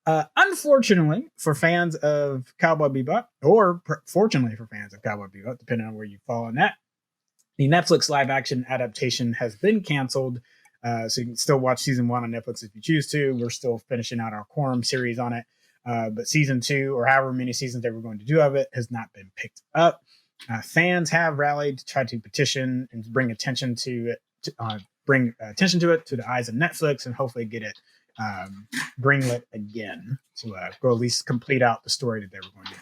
Unfortunately, for fans of Cowboy Bebop, or fortunately for fans of Cowboy Bebop, depending on where you fall on that, the Netflix live action adaptation has been canceled. So you can still watch season 1 on Netflix if you choose to. We're still finishing out our Quorum series on it. But season 2, or however many seasons they were going to do of it, has not been picked up. Fans have rallied to try to petition and bring attention to it, to the eyes of Netflix, and hopefully get it greenlit again to go at least complete out the story that they were going to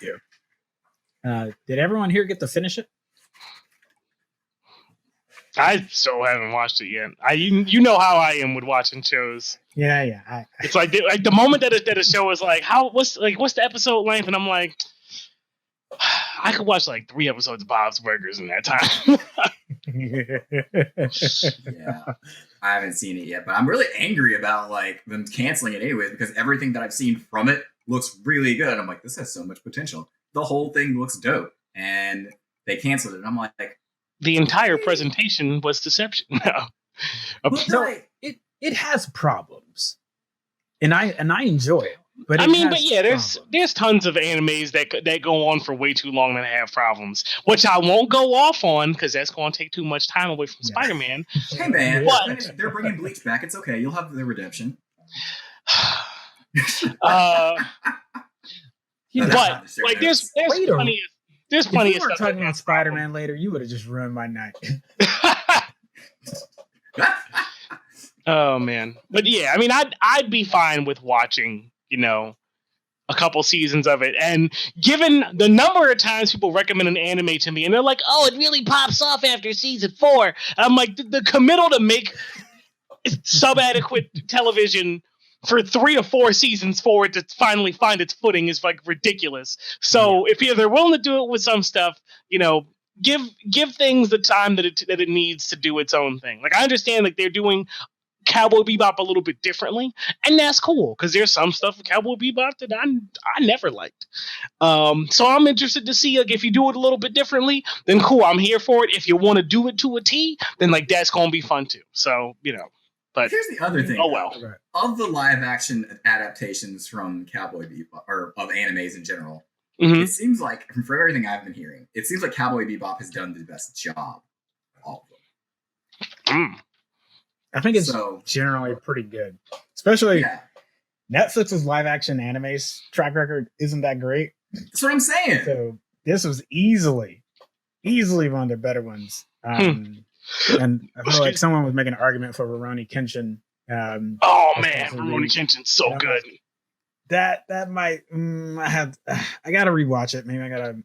do. Did everyone here get to finish it? I still haven't watched it yet. You know how I am with watching shows. Yeah. It's like the moment that a show is like, what's the episode length, and I'm like, I could watch like 3 episodes of Bob's Burgers in that time. Yeah, I haven't seen it yet, but I'm really angry about like them canceling it anyways, because everything that I've seen from it looks really good. I'm like, this has so much potential. The whole thing looks dope, and they canceled it. And I'm like, the entire presentation was deception. No, it has problems, and I enjoy it. But there's tons of animes that go on for way too long and have problems, which I won't go off on because that's going to take too much time away from Spider-Man. Hey man, but they're bringing Bleach back. It's okay. You'll have the redemption. But like, there's plenty. There's plenty of stuff. If you were talking about Spider-Man later, you would have just ruined my night. Oh man, but yeah, I mean, I'd be fine with watching, a couple seasons of it. And given the number of times people recommend an anime to me, and they're like, "Oh, it really pops off after season 4," and I'm like, the committal to make sub-adequate television for 3 or 4 seasons for it to finally find its footing is like ridiculous. So if they're willing to do it with some stuff, give things the time that it needs to do its own thing. Like, I understand like they're doing Cowboy Bebop a little bit differently, and that's cool because there's some stuff with Cowboy Bebop that I never liked. So I'm interested to see, like, if you do it a little bit differently, then cool, I'm here for it. If you want to do it to a T, then like that's gonna be fun too. So but here's the other thing. Oh well. Of the live action adaptations from Cowboy Bebop, or of animes in general, mm-hmm. It seems like, from everything I've been hearing, it seems like Cowboy Bebop has done the best job. All of them. I think it's generally pretty good. Especially Netflix's live action animes track record isn't that great. That's what I'm saying. So this was easily one of their better ones. And I feel like someone was making an argument for Rurouni Kenshin. Oh man, Rurouni Kenshin's so good. That might I gotta rewatch it. Maybe I gotta.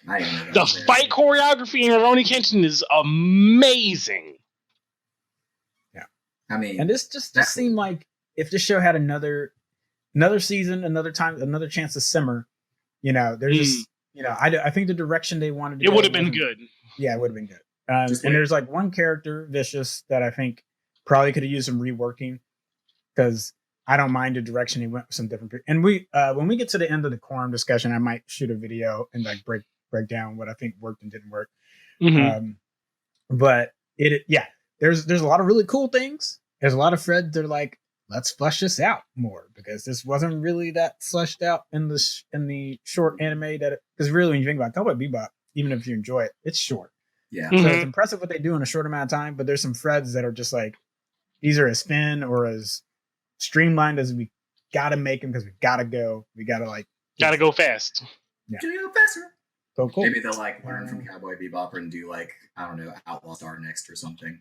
The fight choreography in Rurouni Kenshin is amazing. I mean, and this just seemed like if this show had another season, another chance to simmer, there's just, I think the direction they wanted to go would have been good. Yeah, it would have been good. And there's like one character, Vicious, that I think probably could have used some reworking, because I don't mind the direction he went with some different. And when we get to the end of the quorum discussion, I might shoot a video and like break down what I think worked and didn't work. Mm-hmm. But there's a lot of really cool things. There's a lot of threads that are like, let's flesh this out more, because this wasn't really that fleshed out in the short anime because really when you think about Cowboy Bebop, even if you enjoy it, it's short. Yeah. So it's impressive what they do in a short amount of time, but there's some threads that are just like, these are as thin or as streamlined as we gotta make them because we gotta go. We gotta go fast. Yeah. Gotta go faster. So cool. Maybe they'll like learn from Cowboy Bebop and do like, I don't know, Outlaw Star next or something.